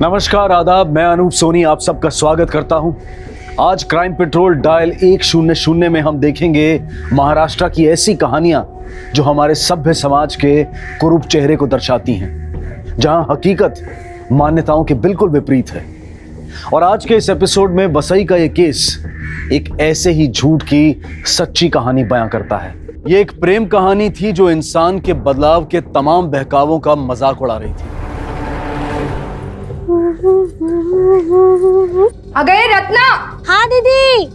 नमस्कार, आदाब। मैं अनूप सोनी आप सबका स्वागत करता हूं। आज क्राइम पेट्रोल डायल 100 में हम देखेंगे महाराष्ट्र की ऐसी कहानियां जो हमारे सभ्य समाज के कुरूप चेहरे को दर्शाती हैं, जहां हकीकत मान्यताओं के बिल्कुल विपरीत है। और आज के इस एपिसोड में वसई का ये केस एक ऐसे ही झूठ की सच्ची कहानी बयां करता है। ये एक प्रेम कहानी थी जो इंसान के बदलाव के तमाम बहकावों का मजाक उड़ा रही थी। आ गए रत्ना? हाँ दीदी,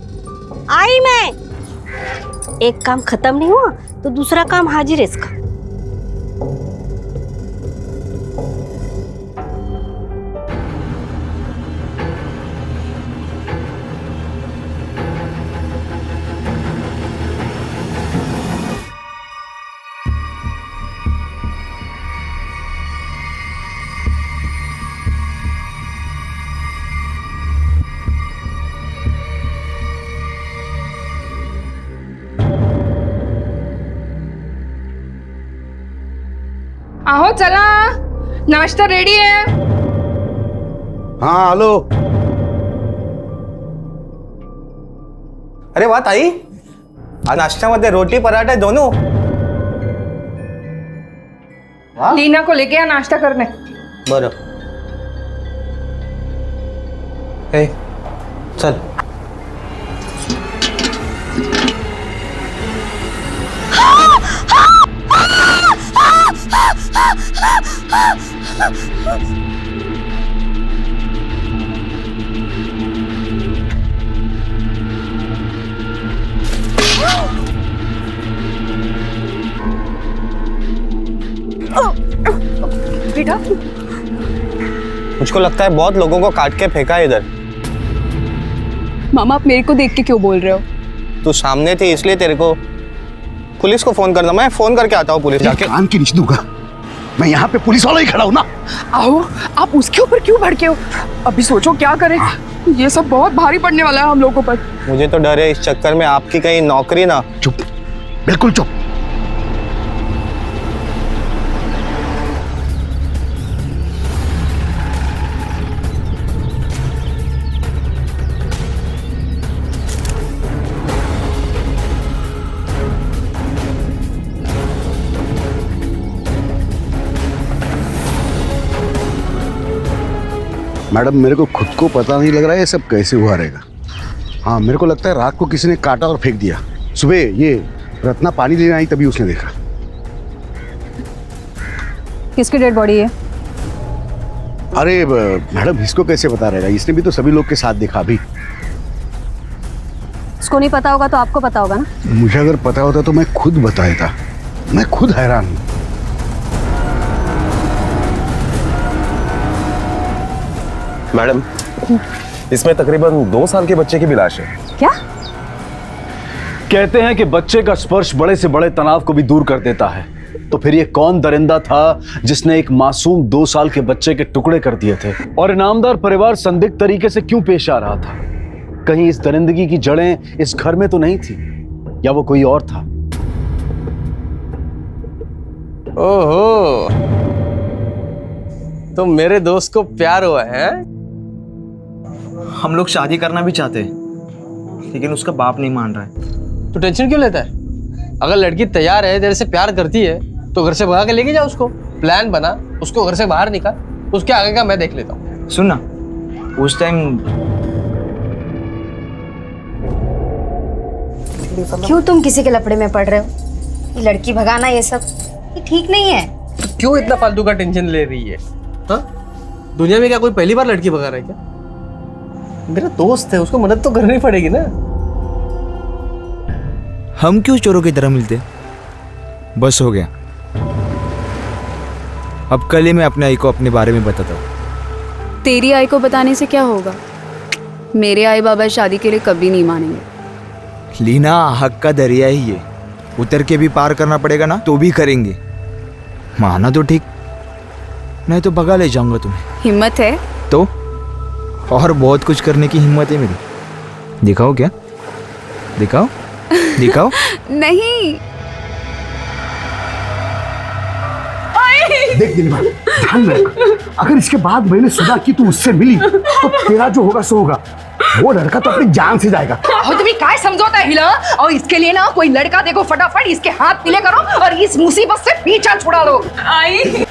आई मैं। एक काम खत्म नहीं हुआ तो दूसरा काम हाजिर है इसका। आहो चला, नाश्ता रेडी है। हाँ हॅलो. अरे वाह ताई, आज नाश्त्यामध्ये रोटी पराठे दोनों. लीना को लेके आ नाश्ता करने। बरं. ए चल. बेटा, मुझको लगता है बहुत लोगों को काट के फेंका है इधर. मामा आप मेरे को देख के क्यों बोल रहे हो? तू सामने थी इसलिए तेरे को. पुलिस को फोन करना. मैं फोन करके आता हूँ पुलिस जाके. कान की नीचे दूंगा. मैं यहाँ पे पुलिस वाला ही खड़ा हूँ ना. आओ, आप उसके ऊपर क्यों भड़के हो? अभी सोचो क्या करें। ये सब बहुत भारी पड़ने वाला है हम लोगों पर। मुझे तो डर है इस चक्कर में आपकी कहीं नौकरी ना. चुप, बिल्कुल चुप. मैडम, मेरे को खुद को पता नहीं लग रहा है ये सब कैसे हुआ रहेगा. हाँ, मेरे को लगता है रात को किसी ने काटा और फेंक दिया. सुबह ये रत्ना पानी लेने आई तभी उसने देखा. किसकी डेड बॉडी है? अरे मैडम, इसको कैसे पता रहेगा? इसने भी तो सभी लोग के साथ देखा. अभी इसको नहीं पता होगा तो आपको पता होगा ना. मुझे अगर पता होता तो मैं खुद बताता. मैं खुद हैरान हूँ. मैडम, इसमें तकरीबन 2 साल के बच्चे की भी लाश है. क्या कहते हैं कि बच्चे का स्पर्श बड़े से बड़े तनाव को भी दूर कर देता है। तो फिर ये कौन दरिंदा था जिसने एक मासूम 2 साल के बच्चे के टुकड़े कर दिए थे? और इनामदार परिवार संदिग्ध तरीके से क्यों पेश आ रहा था? कहीं इस दरिंदगी की जड़ें इस घर में तो नहीं थी, या वो कोई और था? ओहो, तो मेरे दोस्त को प्यार हुआ है? हम लोग शादी करना भी चाहते हैं, लेकिन उसका बाप नहीं मान रहा है. तो टेंशन क्यों लेता है? अगर लड़की तैयार है, तेरे से प्यार करती है, तो घर से भगा के लेके जा उसको. प्लान बना, उसको घर से बाहर निकाल. उसके आगे का मैं देख लेता हूँ. सुन ना, उस टाइम क्यों तुम किसी के लफड़े में पड़ रहे हो? ये लड़की भगाना ये सब ये ठीक नहीं है. तो क्यों इतना फालतू का टेंशन ले रही है? हाँ? दुनिया में क्या कोई पहली बार लड़की भगा रहा है क्या? मेरा दोस्त है, उसको मदद तो करनी पड़ेगी ना. हम क्यों चोरों की तरह मिलते? बस हो गया. अब कल ही मैं अपने आई को अपने बारे में बताता हूँ. तेरी आई को बताने से क्या होगा? मेरे आई बाबा शादी के लिए कभी नहीं मानेंगे. लीना, हक का दरिया ही है. उतर के भी पार करना पड़ेगा ना, तो भी करेंगे. माना तो ठीक, नहीं तो भगा ले जाऊंगा तुम्हें. हिम्मत है तो और बहुत कुछ करने की हिम्मत है मेरी. दिखाओ क्या? दिखाओ दिखाओ. नहीं. देख दिलबर, ध्यान में रख, अगर इसके बाद मैंने सुना कि तू उससे मिली तो तेरा जो होगा सो होगा। वो लड़का तो अपनी जान से जाएगा। और तुम्हें काय समझौता है हिला? और इसके लिए ना कोई लड़का देखो, फटाफट इसके हाथ पीले करो और इस मुसीबत से पीछा छुड़ा लो। आई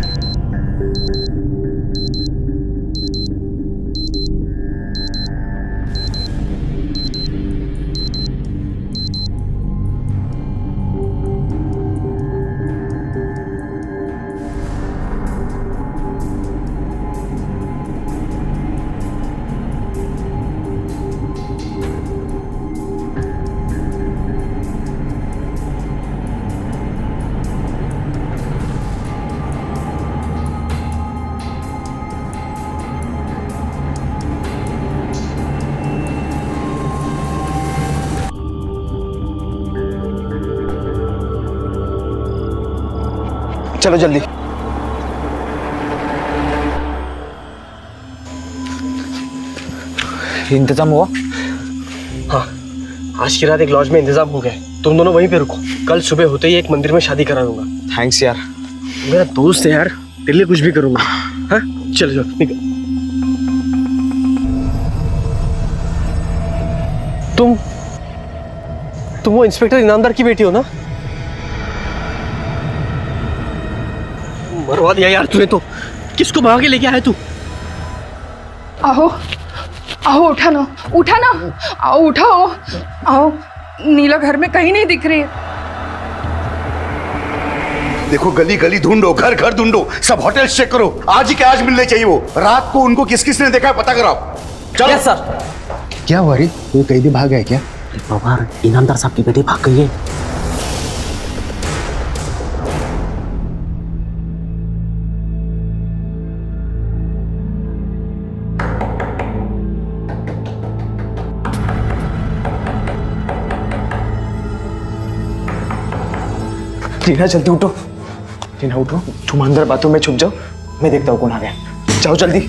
चलो जल्दी। इंतजाम हुआ? हाँ, आज की रात एक लॉज में इंतजाम हो गया है। तुम दोनों वहीं पे रुको, कल सुबह होते ही एक मंदिर में शादी करा दूंगा। थैंक्स यार। मेरा दोस्त है यार, तेरे लिए कुछ भी करूंगा। हाँ चलो चलो निकल। तुम वो इंस्पेक्टर इनामदार की बेटी हो ना? मरवा दिया यार तूने तो। किसको भगा के लेके आया तू? आओ आओ, उठा ना, उठा ना, आओ उठाओ, आओ। नीला घर में कहीं नहीं दिख रही है। देखो गली गली ढूंढो, घर घर ढूंढो, सब होटल चेक करो, आज ही के आज मिलने चाहिए वो। रात को उनको किस किस ने देखा है पता कराओ। चलो सर। क्या हुआ रे, कोई कैदी भाग गया क्या? बाबा, इनामदार साहब की बेटी भाग गई है। टीना जल्दी उठो, टीना उठो, तुम अंदर बाथरूम में छुप जाओ, मैं देखता हूँ कौन आ गया। जाओ जल्दी।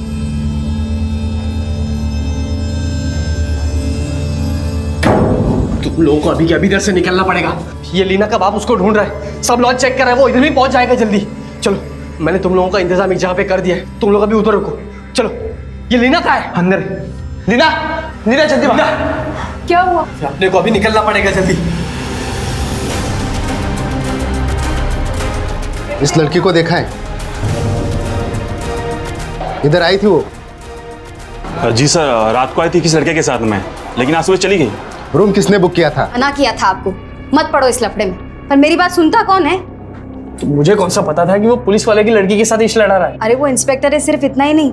तुम लोगों को अभी के अभी इधर से निकलना पड़ेगा। ये लीना का बाप उसको ढूंढ रहा है, सब लॉज चेक कर रहा है, वो इधर भी पहुंच जाएगा जल्दी। चलो, मैंने तुम लोगों का इंतजाम एक जगह पे कर दिया है, तुम लोग अभी उधर रुको। चलो, ये लीना कहाँ है? अंदर। लीना, लीना जल्दी भाग। क्या हुआ? अपने को अभी निकलना पड़ेगा जल्दी। इस लड़की को देखा है? इधर आई थी वो? जी सर, रात को आई थी किस लड़के के साथ में, लेकिन आज सुबह चली गई। रूम किसने बुक किया था? मना किया था आपको, मत पड़ो इस लफड़े में। पर मेरी बात सुनता कौन है? तो मुझे कौन सा पता था कि वो पुलिस वाले की लड़की के साथ इश्क लड़ा रहा है। अरे वो इंस्पेक्टर है, सिर्फ इतना ही नहीं,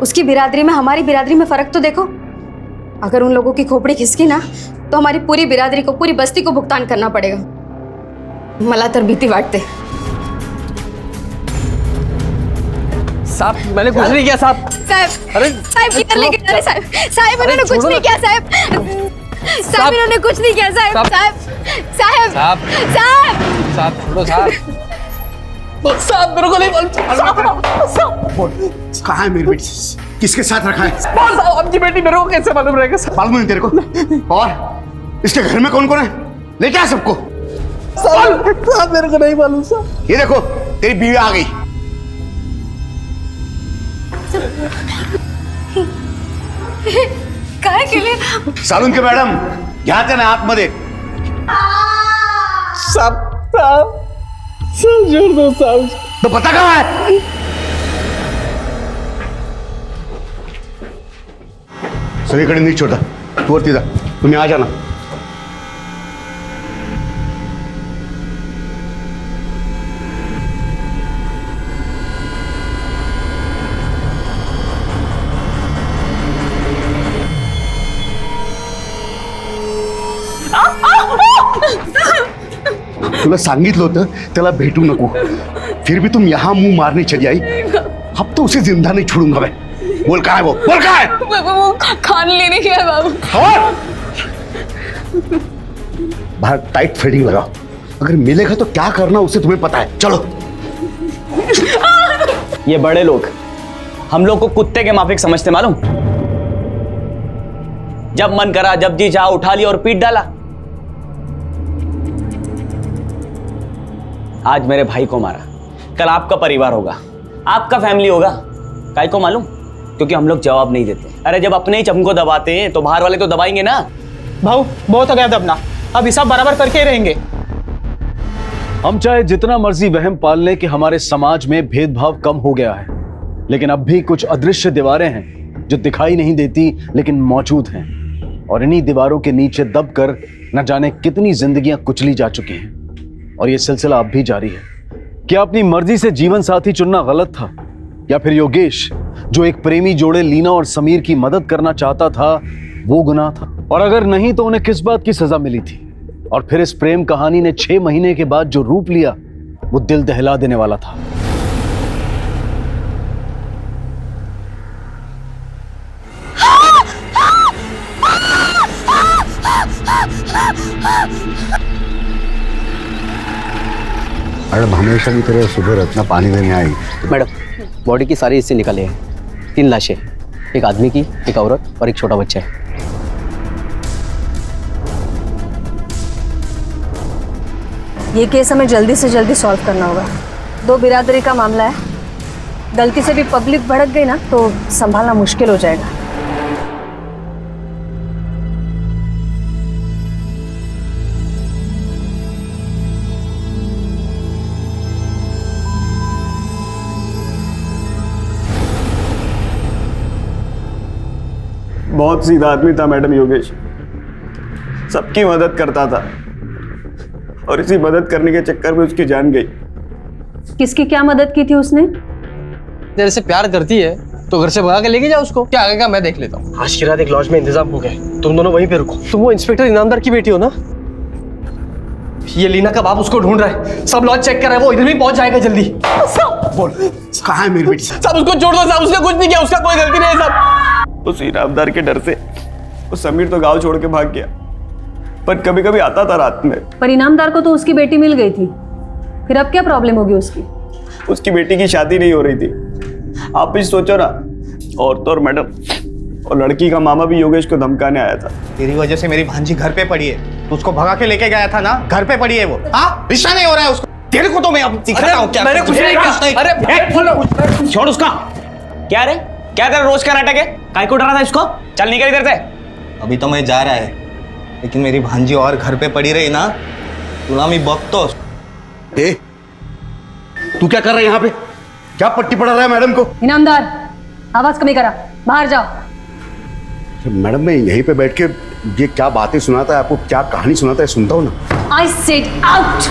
उसकी बिरादरी में हमारी बिरादरी में फर्क तो देखो। अगर उन लोगों की खोपड़ी खिसकी ना तो हमारी पूरी बिरादरी को, पूरी बस्ती को भुगतान करना पड़ेगा। मला तर भीती वाटते। साहब, मैंने कुछ नहीं किया साहब। साहब, अरे साहब किधर लेके जा रहे साहब? साहब इन्होंने कुछ नहीं किया साहब। साहब इन्होंने कुछ नहीं किया साहब। साहब, साहब, साहब, साहब, साहब छोड़ो साहब। साहब मेरे को नहीं मालूम। कहाँ है मेरी बेटी? किसके साथ रखा है? साहब आपकी बेटी मेरे को कैसे मालूम रहेगा साहब? मालूम नहीं तेरे को? और इसके घर में कौन कौन है? लेके आ सबको। साहब मेरे को नहीं मालूम साहब। ये देखो, तेरी बीवी आ गई। काय केले? सालून के मॅडम, घ्या त्यांना आतमध्ये। साहब, साहब, साहब छोड़ दो साहब। तो पता कहाँ है? सगळीकडे नीट छोटा, तू वरती जा, तुम्ही आ जाना। तुला सांगितलं होतं त्याला भेटू नको, फिर भी तुम यहाँ मुंह मारने चली आई। अब तो उसे जिंदा नहीं छोड़ूंगा मैं। बोल कहाँ है वो? बोल कहाँ है? वो खाने लेने गया बाबू। और बाहर टाइट फिटिंग लगाओ, अगर मिलेगा तो क्या करना उसे तुम्हें पता है। चलो। ये बड़े लोग हम लोग को कुत्ते के माफिक समझते, मालूम? जब मन करा, जब जी चाहा उठा लिया और पीट डाला। आज मेरे भाई को मारा, कल आपका परिवार होगा। आपका फैमिली होगा। काय को मालूम? क्योंकि हम लोग जवाब नहीं देते। अरे जब अपने ही चमको दबाते हैं तो बाहर वाले तो दबाएंगे ना। भाऊ बहुत हो गया दबना, अब हिसाब बराबर करके ही रहेंगे। हम चाहे जितना मर्जी वहम पाल लें कि हमारे समाज में भेदभाव कम हो गया है, लेकिन अब भी कुछ अदृश्य दीवारें हैं जो दिखाई नहीं देती लेकिन मौजूद हैं, और इन्हीं दीवारों के नीचे दबकर न जाने कितनी जिंदगियां कुचली जा चुकी हैं। और ये सिलसिला अब भी जारी है। क्या अपनी मर्जी से जीवन साथी चुनना गलत था, या फिर योगेश जो एक प्रेमी जोड़े लीना और समीर की मदद करना चाहता था वो गुनाह था? और अगर नहीं तो उन्हें किस बात की सजा मिली थी? और फिर इस प्रेम कहानी ने 6 महीने के बाद जो रूप लिया वो दिल दहला देने वाला था। मैडम हमेशा की तरह सुबह रत्ना पानी देने आई। मैडम बॉडी की सारी हिस्से निकाले हैं, 3 लाशें, एक आदमी की, एक औरत और एक छोटा बच्चा है। ये केस हमें जल्दी से जल्दी सॉल्व करना होगा। 2 बिरादरी का मामला है, गलती से भी पब्लिक भड़क गई ना तो संभालना मुश्किल हो जाएगा। बहुत सीधा आदमी था मैडम योगेश, सबकी मदद करता था और इसी मदद करने के चक्कर में उसकी जान गई। किसकी क्या मदद की थी उसने? तेरे से प्यार करती है तो घर से भगा के लेके जाओ उसको, क्या आगे का मैं देख लेता हूँ। आज की रात एक लॉज में इंतजाम हो गया, तुम दोनों वहीं पे रुको। तुम वो इंस्पेक्टर इनामदार की बेटी हो ना? ये लीना का बाप उसको ढूंढ रहा है, सब लॉज चेक कर रहा है, वो इधर भी पहुंच जाएगा जल्दी। बोल कहाँ है मेरी बेटी? सब उसको छोड़ दो साहब, उसने कुछ नहीं किया, उसका कोई गलती नहीं है साहब। उस इनामदार के डर से वो समीर तो गांव छोड़ के भाग गया, पर कभी कभी आता था रात में। पर इनामदार को तो उसकी बेटी मिल गई थी, फिर अब क्या प्रॉब्लम होगी उसकी? उसकी बेटी की शादी नहीं हो रही थी। आप भी सोचो ना, और तो और मैडम, और लड़की का मामा भी योगेश को धमकाने आया था। तेरी वजह से मेरी भांजी घर पे पड़ी है, तो उसको भगा के लेके गया था ना, घर पे पड़ी है वो। हाँ, रिश्ता नहीं हो रहा है उसको। तेरे को तो मैं अब दिखाता हूँ क्या। मैंने कुछ नहीं कहा। अरे छोड़ उसका। क्या रे, क्या तेरा रोज का नाटक है? काय को डरा था इसको? चल निकल इधर से। अभी तो मैं जा रहा है, लेकिन मेरी भांजी और घर पे पड़ी रही ना, तुला मी बघतो। ए, तू क्या कर रहा है यहाँ पे? क्या पट्टी पड़ा रहा है मैडम को? इनामदार आवाज कमी करा, बाहर जाओ। मैडम मैं यहीं पे बैठ के ये क्या बातें सुनाता है आपको, क्या कहानी सुनाता है सुनता हूँ ना। I said out.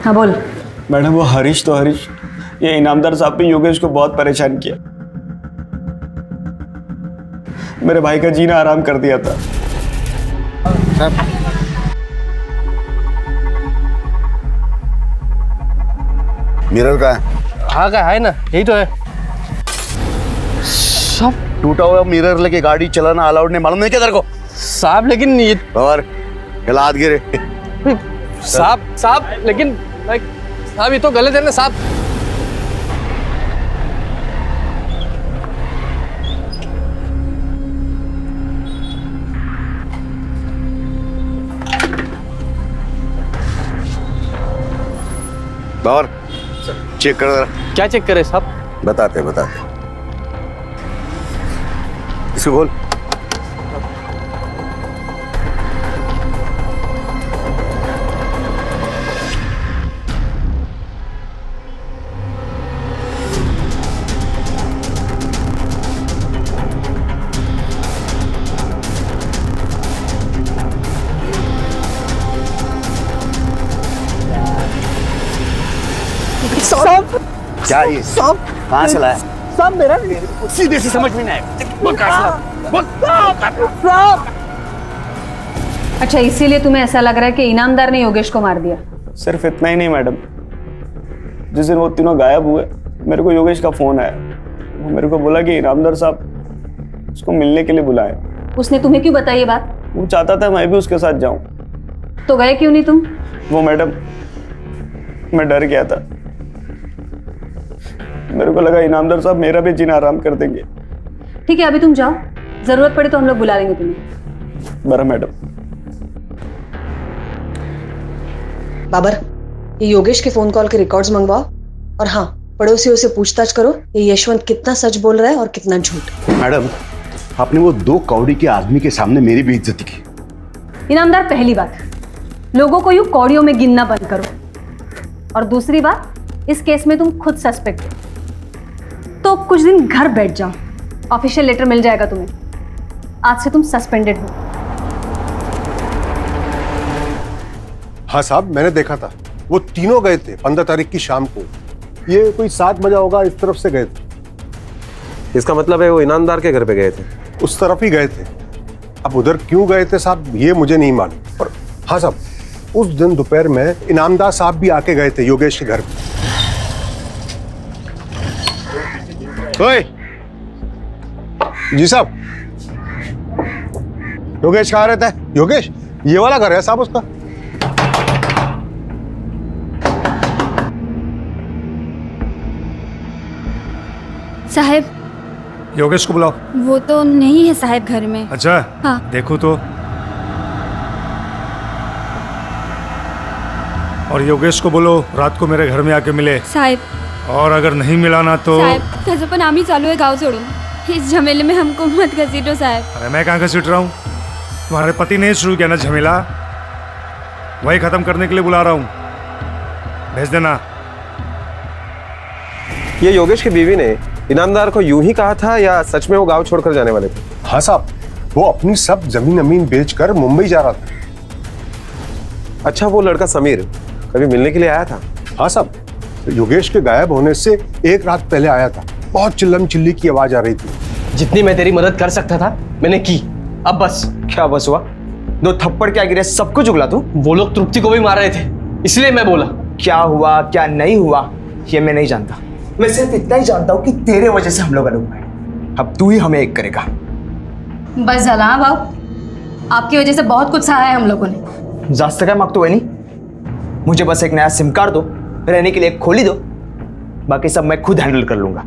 हाँ बोल। मैडम वो हरीश तो हरीश, ये इनामदार साहब ने योगेश को बहुत परेशान किया, मेरे भाई का जीना आराम कर दिया था। मिरर का है? हाँ का है ना, यही तो है। सब टूटा हुआ मिरर लेके गाड़ी चलाना अलाउड नहीं, मालूम नहीं क्या तेरे को? साहब लेकिन ये और हाथ गिरे। साहब लेकिन साहब ये तो गलत है ना साहब। और चेक कर जरा। क्या चेक करे साहब? बताते इसको खोल। साहब क्या ये कहाँ से लाया? साहब मेरा सीधे से समझ में नहीं आया। अच्छा इसीलिए तुम्हें ऐसा लग रहा है कि इनामदार ने योगेश को मार दिया? सिर्फ इतना ही नहीं मैडम, जिस दिन वो तीनों गायब हुए मेरे को योगेश का फोन आया। वो मेरे को बोला कि इनामदार साहब उसको मिलने के लिए बुलाए। उसने तुम्हें क्यों बताई ये बात? वो चाहता था मैं भी उसके साथ जाऊं। तो गए क्यों नहीं तुम? वो मैडम, मैं डर गया था, मेरे को लगा इनामदार साहब मेरा भी जीना आराम कर देंगे। ठीक है अभी तुम जाओ, जरूरत पड़े तो हम लोग बुला लेंगे तुम्हें। बरा मैडम। बाबर, ये योगेश के फोन कॉल के रिकॉर्ड्स मंगवाओ और हाँ, पड़ोसियों से पूछताछ करो ये यशवंत कितना सच बोल रहा है और कितना झूठ। मैडम, आपने वो 2 कौड़ी के आदमी के सामने मेरी बेइज्जती की। इनामदार, पहली बात, लोगों को यूं कौड़ियों में गिनना बंद करो, और दूसरी बात, इस केस में तुम खुद सस्पेक्ट हो तो कुछ दिन घर बैठ जाओ, ऑफिशियल लेटर मिल जाएगा तुम्हें। आज से तुम सस्पेंडेड हो। हाँ साहब, मैंने देखा था वो तीनों गए थे 15 तारीख की शाम को। ये कोई 7 बजा होगा, इस तरफ से गए थे। इसका मतलब है वो इनामदार के घर पे गए थे? उस तरफ ही गए थे। अब उधर क्यों गए थे साहब, ये मुझे नहीं मालूम। और हाँ साहब, उस दिन दोपहर में इनामदार साहब भी आके गए थे योगेश के घर पे। ओए जी साहब, योगेश कहाँ रहता है? योगेश, ये वाला घर है साहब उसका। साहब, योगेश को बुलाओ। वो तो नहीं है साहब घर में। अच्छा, हाँ। देखो तो। और योगेश को बोलो रात को मेरे घर में आके मिले। साहब, और अगर नहीं मिला ना तो साहब, कसम पर नाम ही चालू है, गाँव छोड़ो। इस झमेले में हमको मत घसीटो साहब। अरे मैं कहाँ घसीट रहा हूँ? तुम्हारे पति ने शुरू किया ना झमेला, वही खत्म करने के लिए बुला रहा हूँ। भेज देना। ये योगेश की बीवी ने इनामदार को यूं ही कहा था या सच में वो गांव छोड़कर जाने वाले थे? हाँ साहब, वो अपनी सब जमीन अमीन बेचकर मुंबई जा रहा था। अच्छा, वो लड़का समीर कभी मिलने के लिए आया था? हाँ साहब, योगेश के गायब होने से 1 रात पहले आया था। बहुत चिल्लम चिल्ली की आवाज आ रही थी। जितनी मैं तेरी मदद कर सकता था मैंने की। अब बस। क्या बस हुआ? 2 थप्पड़ क्या गिरे, सब कुछ उगला तू? वो लोग तृप्ति को भी मार रहे थे, इसलिए मैं बोला। क्या हुआ क्या नहीं हुआ ये मैं नहीं जानता। मैं सिर्फ इतना ही जानता हूँ कि तेरे वजह से हम लोग अलग हुए। अब तू ही हमें एक करेगा। बस झाला हाँ बाबू, आपकी वजह से बहुत कुछ सहा है हम लोगों ने। जास्त काय मागतो वहिनी? मुझे बस एक नया सिम कार्ड दो, रहने के लिए एक खोली दो, बाकी सब मैं खुद हैंडल कर लूंगा।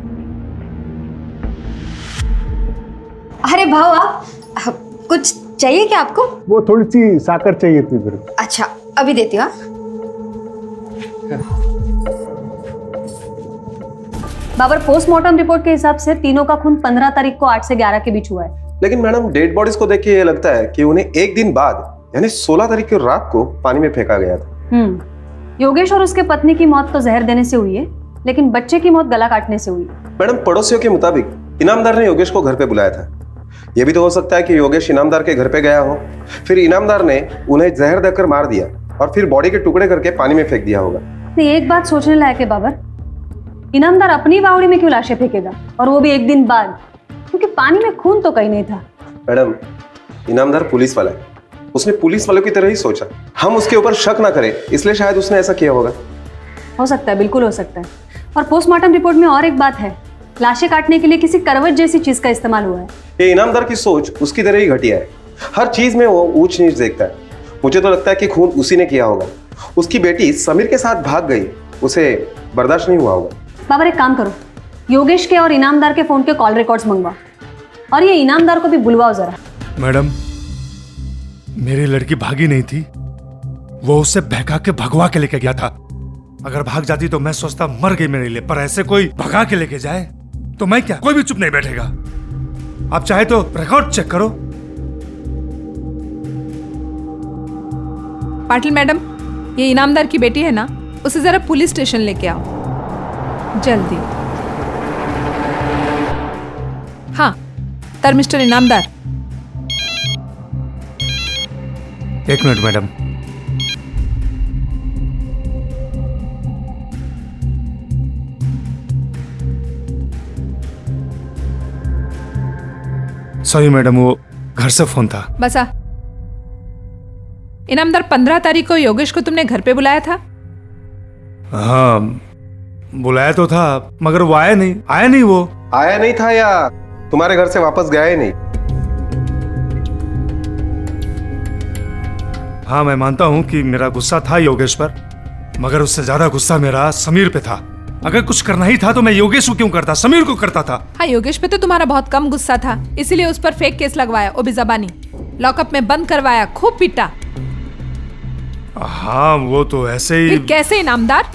अरे भाव, आप कुछ चाहिए क्या आपको? वो थोड़ी सी साकर चाहिए थी मेरे को। अच्छा, अभी देती हूँ। बाबर, पोस्टमार्टम रिपोर्ट के हिसाब से तीनों का खून 15 तारीख को 8 से 11 के बीच हुआ है। लेकिन मैडम, डेड बॉडीज को देख के ये लगता है कि उन्हें एक दिन बाद यानी 16 तारीख की रात को पानी में फेंका गया था। योगेश और उसके पत्नी की मौत तो जहर देने से हुई है, लेकिन बच्चे की मौत गला काटने से हुई। मैडम, पड़ोसियों के मुताबिक इनामदार ने योगेश को घर पे बुलाया था। यह भी तो हो सकता है कि योगेश इनामदार के घर पे गया हो, फिर इनामदार ने उन्हें जहर देकर मार दिया और फिर बॉडी के टुकड़े करके पानी में फेंक दिया होगा। एक बात सोचने लायक है बाबर, इनामदार अपनी बावड़ी में क्यों लाशें फेंकेगा, और वो भी एक दिन बाद? क्योंकि पानी में खून तो कहीं नहीं था। मैडम, इनामदार पुलिस वाला है, उसने पुलिस वालों की तरह ही सोचा। हम उसके ऊपर शक ना करें, इसलिए शायद उसने ऐसा किया होगा। हो सकता है, बिल्कुल हो सकता है। और पोस्टमार्टम रिपोर्ट में और एक बात है, लाशें काटने के लिए किसी करवट जैसी चीज का इस्तेमाल हुआ है। ये इनामदार की सोच उसकी तरह ही घटिया है। हर चीज में वो ऊंच नीच देखता है। मुझे तो लगता है कि खून उसी ने किया होगा। उसकी बेटी समीर के साथ भाग गई, उसे बर्दाश्त नहीं हुआ होगा। बाबर, एक काम करो, योगेश के और इनामदार के फोन के कॉल रिकॉर्ड्स मंगवाओ, और ये इनामदार को भी बुलवाओ जरा। मैडम, मेरी लड़की भागी नहीं थी, वो उसे बहका के भगवा के लेके गया था। अगर भाग जाती तो मैं सोचता मर गई मेरे लिए, पर ऐसे कोई भगा के लेके जाए तो मैं क्या, कोई भी चुप नहीं बैठेगा। आप चाहे तो रिकॉर्ड चेक करो। पाटिल मैडम, ये इनामदार की बेटी है ना, उसे जरा पुलिस स्टेशन लेके आओ जल्दी। हाँ, तर mister Inamdar. 1 minute madam. Sorry madam, वो घर से फोन था। बसा। इनामदार, 15 तारीख को योगेश को तुमने घर पे बुलाया था? हाँ, बुलाया तो था, मगर वो आया नहीं। वो आया नहीं था या तुम्हारे घर से वापस गया ही नहीं? हाँ, मैं मानता हूं कि मेरा गुस्सा था योगेश पर, मगर उससे ज्यादा गुस्सा मेरा समीर पे था। अगर कुछ करना ही था तो मैं योगेश को क्यों करता, समीर को करता था। हाँ, योगेश पे तो तुम्हारा बहुत कम गुस्सा था, इसीलिए उस पर फेक केस लगवाया, वो भी जबानी। लॉकअप में बंद करवाया, खूब पीटा। हाँ वो तो ऐसे ही। फिर कैसे इनामदार?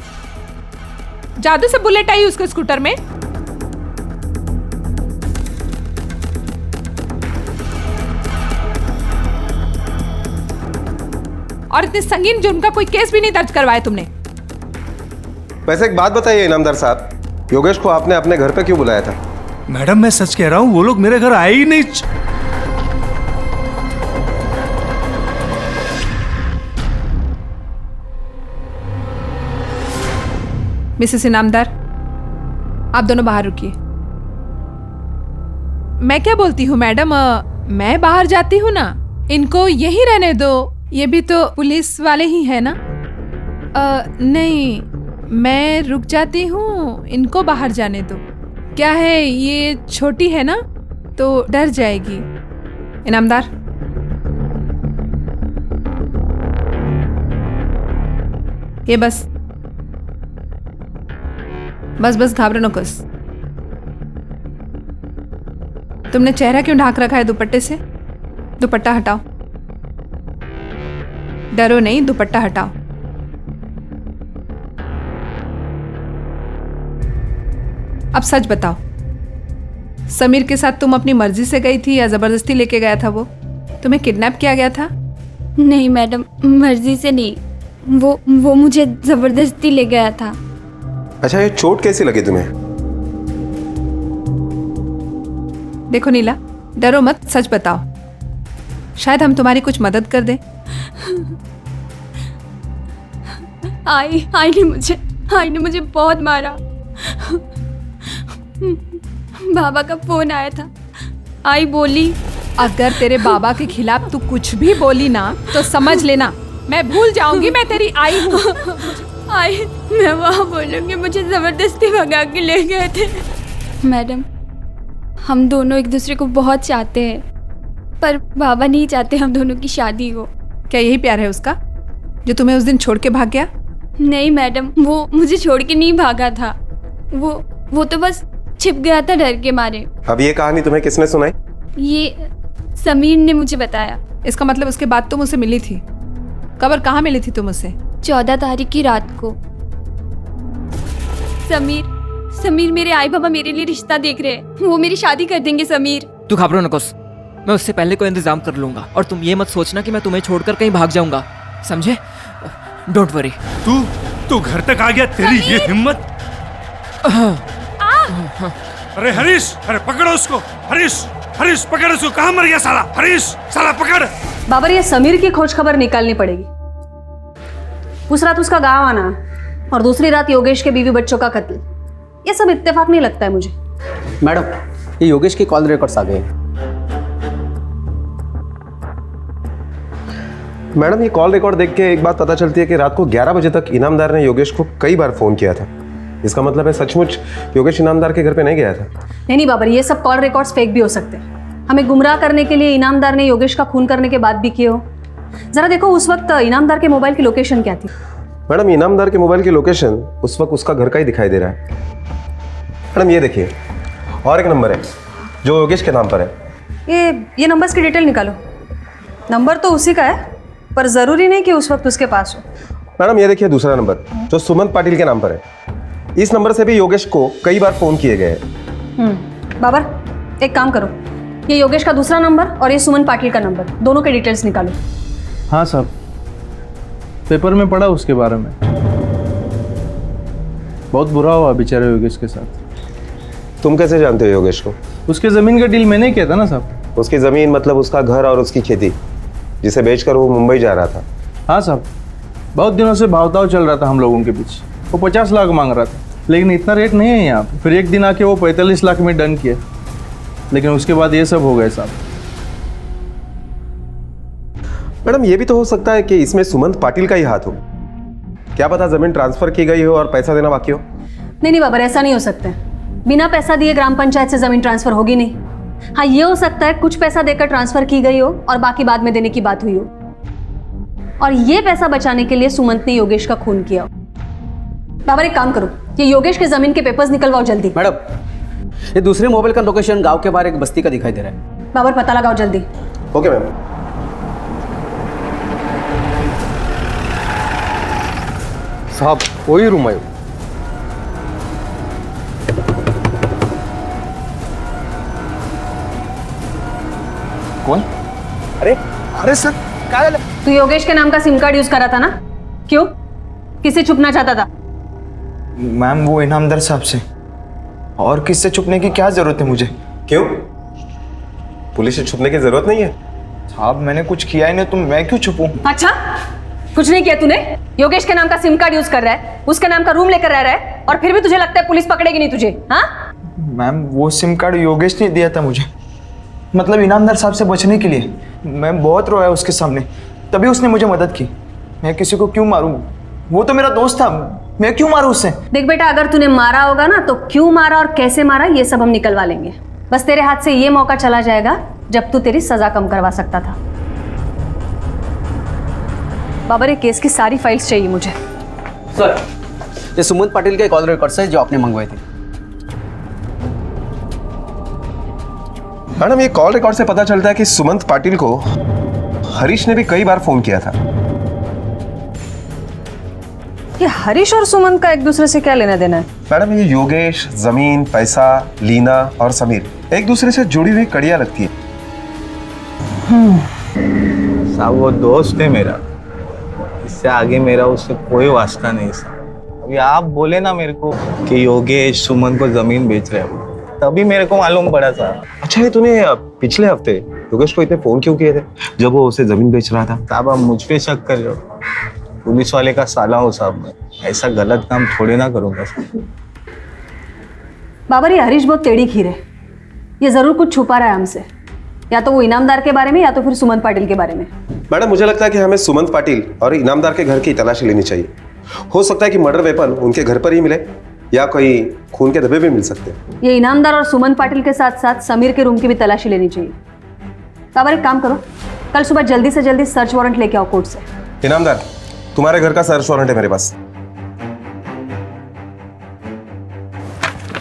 जादू से बुलेट आई उसके स्कूटर में। और इतने संगीन जुर्म का कोई केस भी नहीं दर्ज करवाया तुमने। वैसे एक बात बताइए इनामदार साहब, योगेश को आपने अपने घर पे क्यों बुलाया था? मैडम मैं सच कह रहा हूं, वो लोग मेरे घर आए ही नहीं। मिसेस इनामदार, आप दोनों बाहर रुकिए। मैं क्या बोलती हूँ मैडम, मैं बाहर जाती हूँ ना, इनको यहीं रहने दो, ये भी तो पुलिस वाले ही है ना। नहीं, मैं रुक जाती हूँ, इनको बाहर जाने दो। क्या है, ये छोटी है ना तो डर जाएगी। इनामदार, ये बस बस बस घाबरो नको। तुमने चेहरा क्यों ढाक रखा है दुपट्टे से? दुपट्टा हटाओ। डरो नहीं, दुपट्टा हटाओ। अब सच बताओ, समीर के साथ तुम अपनी मर्जी से गई थी या जबरदस्ती लेके गया था? वो तुम्हें किडनैप किया गया था? नहीं मैडम, मर्जी से नहीं, वो मुझे जबरदस्ती ले गया था। अच्छा, ये चोट कैसी लगी तुम्हें? देखो नीला, डरो मत, सच बताओ, शायद हम तुम्हारी कुछ मदद कर दें। आई ने मुझे बहुत मारा। बाबा का फोन आया था, आई बोली अगर तेरे बाबा के खिलाफ तू कुछ भी बोली ना तो समझ लेना मैं भूल जाऊंगी मैं तेरी आई हूँ। आई, मैं वहाँ बोलूँगी मुझे जबरदस्ती भगा के ले गए थे। मैडम, हम दोनों एक दूसरे को बहुत चाहते हैं, पर बाबा नहीं चाहते हम दोनों की शादी हो। क्या यही प्यार है उसका जो तुम्हें उस दिन छोड़ के भाग गया? नहीं मैडम, वो मुझे छोड़ के नहीं भागा था, वो तो बस छिप गया था डर के मारे। अब ये कहानी तुम्हें किसने सुनाई? ये समीर ने मुझे बताया। इसका मतलब उसके बाद तुम उससे मिली थी? कब और कहाँ मिली थी तुम उससे? 14 तारीख की रात को। समीर मेरे आई बाबा मेरे लिए रिश्ता देख रहे हैं, वो मेरी शादी कर देंगे। समीर, तू घबरो नकोस, मैं उससे पहले कोई इंतजाम कर लूंगा, और तुम ये मत सोचना कि मैं तुम्हें छोड़कर कहीं भाग जाऊंगा, समझे? Don't worry. तू घर तक आ गया, तेरी ये हिम्मत? अरे हरीश, अरे पकड़ो उसको। हरीश पकड़ उसको। कहाँ मर गया साला? हरीश साला पकड़। बाबर, ये समीर की खोज खबर निकालनी पड़ेगी। उस रात उसका गांव आना और दूसरी रात योगेश के बीवी बच्चों का कत्ल, ये सब इत्तेफाक नहीं लगता है मुझे। मैडम, ये योगेश की कॉल रिकॉर्ड्स आ गए हैं। मैडम, ये कॉल रिकॉर्ड देख के एक बात पता चलती है कि रात को 11 बजे तक इनामदार ने योगेश को कई बार फोन किया था। इसका मतलब है सचमुच योगेश इनामदार के घर पे नहीं गया था। नहीं बाबर, ये सब कॉल रिकॉर्ड्स फेक भी हो सकते हैं। हमें गुमराह करने के लिए इनामदार ने योगेश का खून करने के बाद भी किए हो। जरा देखो उस वक्त इनामदार के मोबाइल की लोकेशन क्या थी? मैडम, इनामदार के मोबाइल की लोकेशन उस वक्त उसका घर का ही दिखाई दे रहा है। मैडम ये देखिए, और एक नंबर है जो योगेश के नाम पर है। ये नंबर्स की डिटेल निकालो। नंबर तो उसी का है, पर जरूरी नहीं कि उस वक्त उसके पास हो। मैडम ये देखिए दूसरा नंबर जो सुमंत पाटिल के नाम पर है। इस नंबर से भी योगेश को कई बार फोन किए गए हैं। बाबर, एक काम करो, ये योगेश का दूसरा नंबर और ये सुमन पाटिल का नंबर, दोनों के डिटेल्स निकालो। हाँ साहब, पेपर में पढ़ा उसके बारे में। बहुत बुरा हुआ बेचारे योगेश के साथ। तुम कैसे जानते हो योगेश को? उसके ज़मीन का डील मैंने किया था ना साहब। उसकी ज़मीन मतलब उसका घर और उसकी खेती, जिसे बेचकर वो मुंबई जा रहा था। हाँ साहब, बहुत दिनों से भावताव चल रहा था हम लोगों के बीच। वो 50 लाख मांग रहा था, लेकिन इतना रेट नहीं है यहाँ पे। फिर एक दिन आके वो 45 लाख में डन किया, लेकिन उसके बाद ये सब हो गए साहब। मैडम ये भी तो हो सकता है कि इसमें सुमंत पाटिल का ही हाथ हो। क्या पता जमीन ट्रांसफर की गई हो और पैसा देना बाकी हो। नहीं बाबर, ऐसा नहीं हो सकता है। बिना पैसा दिए ग्राम पंचायत से जमीन ट्रांसफर होगी नहीं। हाँ, ये हो सकता है कुछ पैसा देकर ट्रांसफर की गई हो और बाकी बाद में देने की बात हुई हो, और ये पैसा बचाने के लिए सुमंत ने योगेश का खून किया हो। बाबर एक काम करो, ये योगेश के जमीन के पेपर्स निकलवाओ जल्दी। मैडम ये दूसरे मोबाइल का लोकेशन गांव के बाहर एक बस्ती का दिखाई दे रहा है। बाबर पता लगाओ जल्दी। Okay ma'am. साहब वही रूम है। कौन? अरे सर क्या है? तू योगेश के नाम का सिम कार्ड यूज करा था ना, क्यों? किसे छुपना चाहता था? मैम वो इनामदार साहब से। और किससे छुपने की क्या जरूरत है मुझे? क्यों? पुलिस से छुपने की जरूरत नहीं है। साहब मैंने कुछ किया ही नहीं, तो मैं क्यों छुपूं? अच्छा कुछ नहीं किया तूने? योगेश के नाम का सिम कार्ड यूज कर रहा है, उसके नाम का रूम लेकर रह रहा है, और फिर भी तुझे लगता है पुलिस पकड़ेगी नहीं तुझे? हाँ मैम वो सिम कार्ड योगेश ने दिया था मुझे, मतलब इनामदार साहब से बचने के लिए। मैं बहुत रोया उसके सामने, तभी उसने मुझे मदद की। मैं किसी को क्यों मारूं? वो तो मेरा दोस्त था, मैं क्यों मारूं उससे? देख बेटा, अगर तूने मारा होगा ना तो क्यों मारा और कैसे मारा ये सब हम निकलवा लेंगे। बस तेरे हाथ से ये मौका चला जाएगा जब तू तेरी सजा कम करवा सकता था। बाबर ये केस की सारी फाइल्स चाहिए मुझे। सर ये सुमंत पाटिल के कॉल रिकॉर्ड्स है जो आपने मंगवाए थे। मैडम ये कॉल रिकॉर्ड से पता चलता है कि सुमंत पाटिल को हरीश ने भी कई बार फोन किया था। ये हरीश और सुमंत का एक दूसरे से क्या लेना देना है? मैडम ये योगेश, जमीन, पैसा, लीना और समीर एक दूसरे से जुड़ी हुई कड़ियां लगती है। साहब वो दोस्त है मेरा, इससे आगे मेरा उससे कोई वास्ता नहीं साहब। अभी आप बोले ना मेरे को कि योगेश सुमन को जमीन बेच रहे हैं, तभी मेरे को मालूम पड़ा साहब। अच्छा ये तूने पिछले हफ्ते योगेश को इतने फोन क्यों किए थे जब वो उसे जमीन बेच रहा था? साहब आप मुझ पे शक कर रहे हो? पुलिस वाले का साला हो साहब, मैं ऐसा गलत काम थोड़ी ना करूंगा साहब। बाबर ये हरीश बहुत टेढ़ी खीर है, ये जरूर कुछ छुपा रहा है हमसे, या तो वो इनामदार के बारे में या तो फिर सुमंत पाटिल के बारे में। मैडम मुझे लगता है कि हमें सुमंत पाटिल और इनामदार के घर की तलाशी लेनी चाहिए। हो सकता है कि मर्डर वेपन उनके घर पर ही मिले या कोई खून के धब्बे भी मिल सकते हैं। ये इनामदार और सुमंत पाटिल के साथ साथ समीर के रूम की भी तलाशी लेनी चाहिए। बाबर एक काम करो, कल सुबह जल्दी से जल्दी सर्च वारंट लेके आओ कोर्ट से। इनामदार तुम्हारे घर का सर्च वारंट है मेरे पास।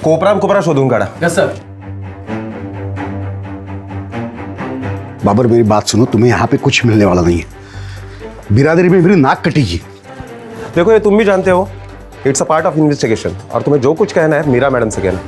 कोपरा शोधूंगा। Yes sir. बाबर मेरी बात सुनो, तुम्हें यहाँ पे कुछ मिलने वाला नहीं है। बिरादरी में मेरी नाक कटेगी। देखो ये तुम भी जानते हो, it's a part of investigation, और तुम्हें जो कुछ कहना है मीरा मैडम से कहना।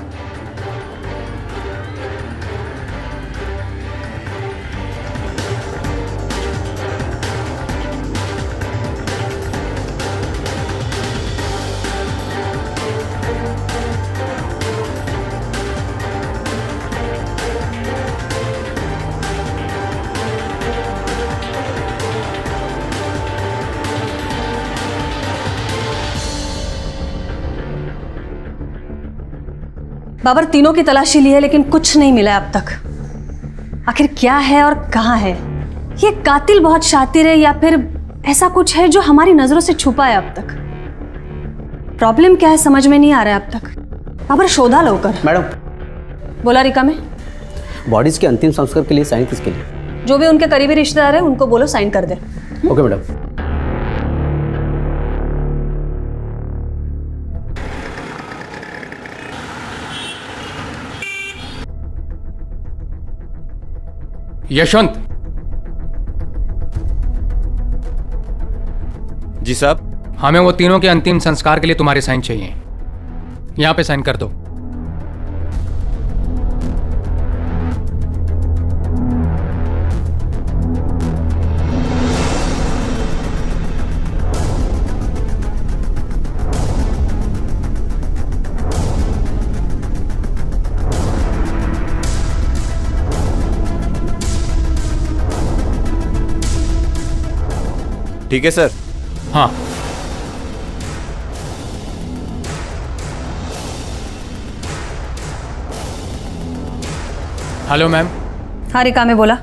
बाबर तीनों की तलाशी ली है लेकिन कुछ नहीं मिला अब तक। आखिर क्या है और कहाँ है? ये कातिल बहुत शातिर है या फिर ऐसा कुछ है जो हमारी नजरों से छुपा है अब तक? प्रॉब्लम क्या है समझ में नहीं आ रहा है अब तक। बाबर शोधा लो कर। मैडम बोला रिका में बॉडीज के अंतिम संस्कार के लिए साइन किसके लिए? जो भी उनके करीबी रिश्तेदार है उनको बोलो साइन कर दे। Okay madam. यशवंत जी साहब, हमें वो तीनों के अंतिम संस्कार के लिए तुम्हारे साइन चाहिए। यहां पे साइन कर दो। ठीक है सर। हाँ हेलो मैम। हाँ रिका में बोला।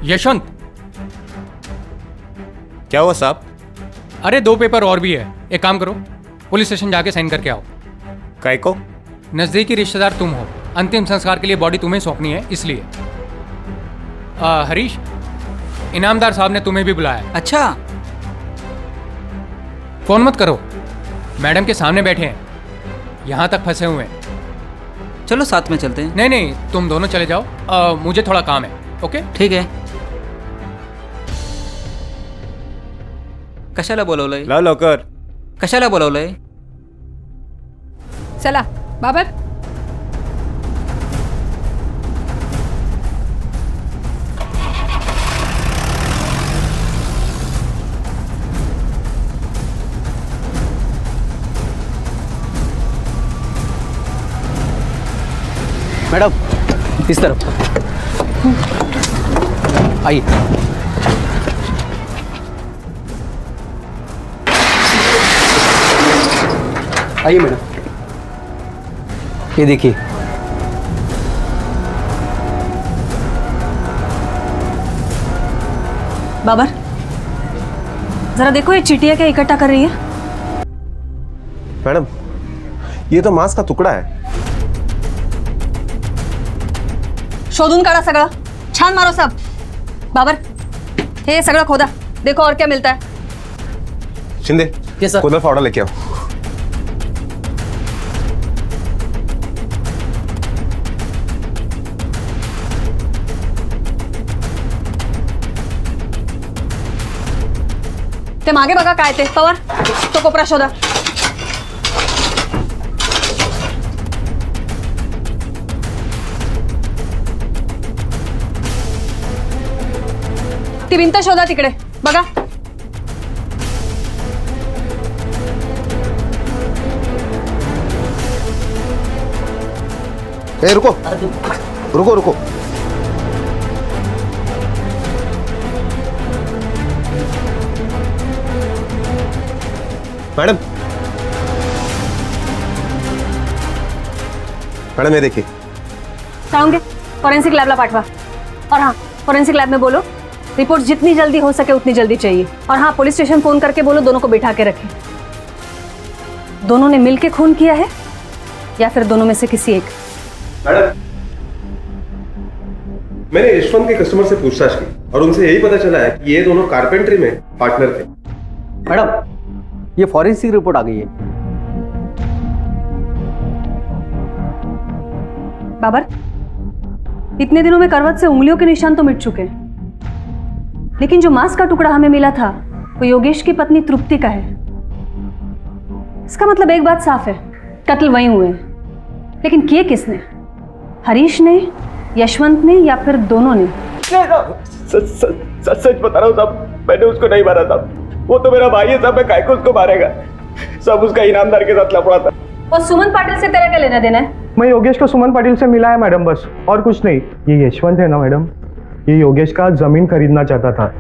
यशवंत क्या हुआ साहब? अरे 2 पेपर और भी है, एक काम करो, पुलिस स्टेशन जाके साइन करके आओ। काय को? नजदीकी रिश्तेदार तुम हो, अंतिम संस्कार के लिए बॉडी तुम्हें सौंपनी है, इसलिए। हरीश, इनामदार साहब ने तुम्हें भी बुलाया। अच्छा। फोन मत करो, मैडम के सामने बैठे हैं, यहाँ तक फंसे हुए हैं। चलो साथ में चलते हैं। नहीं नहीं, तुम दोनों चले जाओ, मुझे थोड़ा काम है। ओके ठीक है। कशाला बोलवलंय? लाव लवकर. कशाला बोलवलंय? चला बाबर. मैडम इस तरफ आइए। आइए मैडम, ये देखिए। बाबर, जरा देखो ये चीटियां क्या इकट्ठा कर रही है। मैडम, ये तो मांस का टुकड़ा है। शोधून काढा सगळं, छान मारो सब. बाबर, हे सगळं खोदा, देखो और क्या मिलता है. शिंदे, कोदल फावड़ा लेके आओ. ते मागे बघा काय ते. पवार, तो कोपरा शोधा. ती भिंत शोधा तिकडे बघा. ए रुको रुको रुको. मैडम, मैडम ये देखिए. सांगे फॉरेंसिक लैबला पाठवा. और हाँ, फॉरेंसिक लैब में बोलो रिपोर्ट जितनी जल्दी हो सके उतनी जल्दी चाहिए. और हाँ, पुलिस स्टेशन फोन करके बोलो दोनों को बिठा के रखें. दोनों ने मिलके खून किया है या फिर दोनों में से किसी एक? मैडम, मैंने यशवंत के कस्टमर से पूछताछ की और उनसे यही पता चला है कि ये दोनों कारपेंट्री में पार्टनर थे. मैडम, ये फॉरेंसिक रिपोर्ट आ गई है. बाबर, इतने दिनों में करवट से उंगलियों के निशान तो मिट चुके हैं, लेकिन जो मांस का टुकड़ा हमें मिला था वो योगेश की पत्नी तृप्ति का है. इसका मतलब एक बात साफ है, कत्ल वहीं हुए हैं. लेकिन किए किसने? हरीश ने, यशवंत ने या फिर दोनों ने? सच बता रहा हूँ साहब, मैंने उसको नहीं मारा था. वो तो मेरा भाई है साहब, मैं काहे को उसको मारेगा. सब उसका इनामदार के साथ लफड़ा था. और सुमन पाटिल से तेरा क्या लेना देना है? मैं योगेश को सुमन पाटिल से मिला है मैडम, बस और कुछ नहीं. ये यशवंत है ना मैडम, ये योगेश का जमीन खरीदना चाहता था,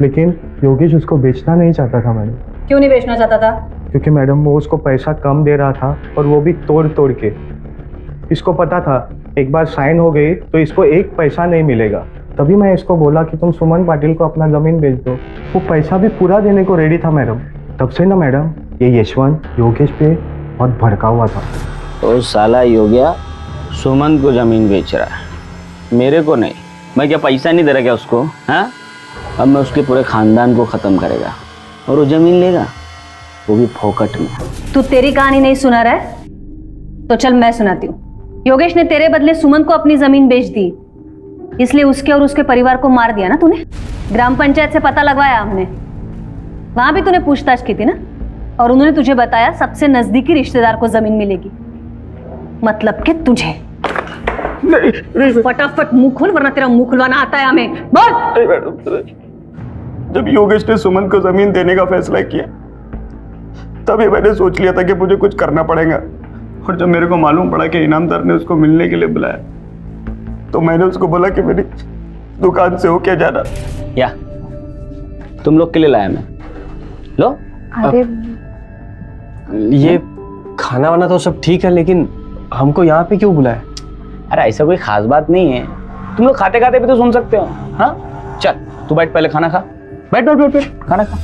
लेकिन योगेश उसको बेचना नहीं चाहता था मैडम. क्यों नहीं बेचना चाहता था? क्योंकि मैडम वो उसको पैसा कम दे रहा था और वो भी तोड़ तोड़ के. इसको पता था एक बार साइन हो गई तो इसको एक पैसा नहीं मिलेगा. तभी मैं इसको बोला कि तुम सुमन पाटिल को अपना जमीन बेच दो. वो पैसा भी पूरा देने को रेडी था मैडम. तब से ना मैडम ये यशवंत योगेश पे बहुत भड़का हुआ था. तो साला योगिया सुमन को जमीन बेच रहा है, मेरे को नहीं. मैं क्या पैसा नहीं दे रहा क्या उसको? हाँ, अब मैं उसके पूरे खानदान को ख़त्म करेगा और वो जमीन लेगा, वो भी फोकट में. तू तेरी कहानी नहीं सुना रहा है तो चल मैं सुनाती हूँ. योगेश ने तेरे बदले सुमन को अपनी जमीन बेच दी, इसलिए उसके और उसके परिवार को मार दिया ना तूने. ग्राम पंचायत से पता लगवाया हमने, वहां भी तूने पूछताछ की थी ना, और उन्होंने तुझे बताया सबसे नजदीकी रिश्तेदार को जमीन मिलेगी. मतलब कि तुझे. नहीं, फटाफट मुंह खोल वरना तेरा मुंह खुलवाना आता है हमें. बोल. जब योगेश ने सुमन को जमीन देने का फैसला किया तभी मैंने सोच लिया था कि मुझे कुछ करना पड़ेगा. और जब मेरे को मालूम पड़ा कि इनामदार ने उसको मिलने के लिए बुलाया तो मैंने उसको बोला कि मेरी दुकान से होके जाना. या तुम लोग के लिए लाया मैं. लो. अरे ये खाना वाना तो सब ठीक है, लेकिन हमको यहाँ पे क्यों बुलाया? अरे ऐसा कोई खास बात नहीं है, तुम लोग खाते खाते भी तो सुन सकते हो. हाँ चल तू बैठ, पहले खाना खा. बैठ बैठ बैठ बैठ, खाना खा.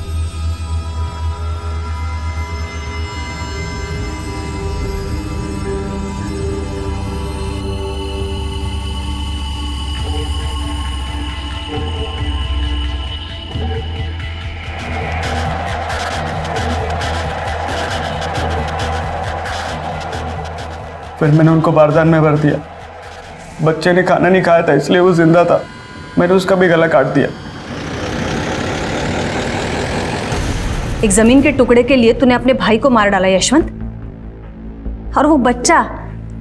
फिर मैंने उनको बारदान में भर दिया। बच्चे ने खाना नहीं खाया था इसलिए वो जिंदा था, मैंने उसका भी गला काट दिया। एक जमीन के टुकड़े के लिए तूने अपने भाई को मार डाला यशवंत, और वो बच्चा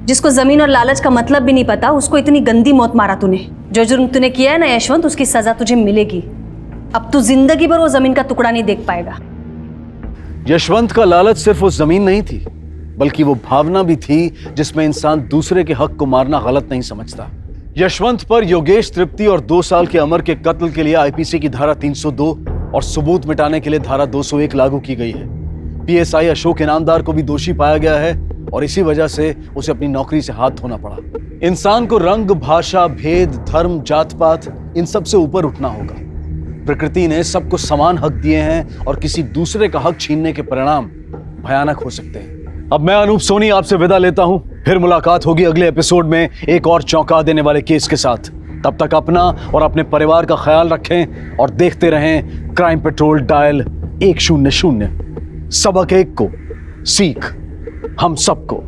जिसको जमीन और लालच का मतलब भी नहीं पता, उसको इतनी गंदी मौत मारा तूने। जो जुर्म तूने किया है ना यशवंत, उसकी सजा तुझे मिलेगी। अब तू जिंदगी भर वो जमीन का टुकड़ा नहीं देख पाएगा। यशवंत का लालच सिर्फ वो जमीन नहीं थी, बल्कि वो भावना भी थी जिसमें इंसान दूसरे के हक को मारना गलत नहीं समझता। यशवंत पर योगेश तृप्ति और 2 साल के अमर के कत्ल के लिए आईपीसी की धारा 302 और सबूत मिटाने के लिए धारा 201 लागू की गई है। पीएसआई अशोक इनामदार को भी दोषी पाया गया है और इसी वजह से उसे अपनी नौकरी से हाथ धोना पड़ा। इंसान को रंग, भाषा, भेद, धर्म, जात पात इन सब से ऊपर उठना होगा। प्रकृति ने सबको समान हक दिए हैं और किसी दूसरे का हक छीनने के परिणाम भयानक हो सकते हैं। अब मैं अनूप सोनी आपसे विदा लेता हूं। फिर मुलाकात होगी अगले एपिसोड में एक और चौंका देने वाले केस के साथ। तब तक अपना और अपने परिवार का ख्याल रखें और देखते रहें क्राइम पेट्रोल डायल 100। सबक एक को सीख हम सबको।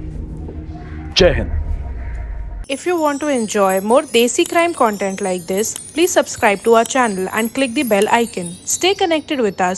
जय Hind. If you want to enjoy more Desi crime content like this, please subscribe to our channel and click the bell icon. Stay connected with us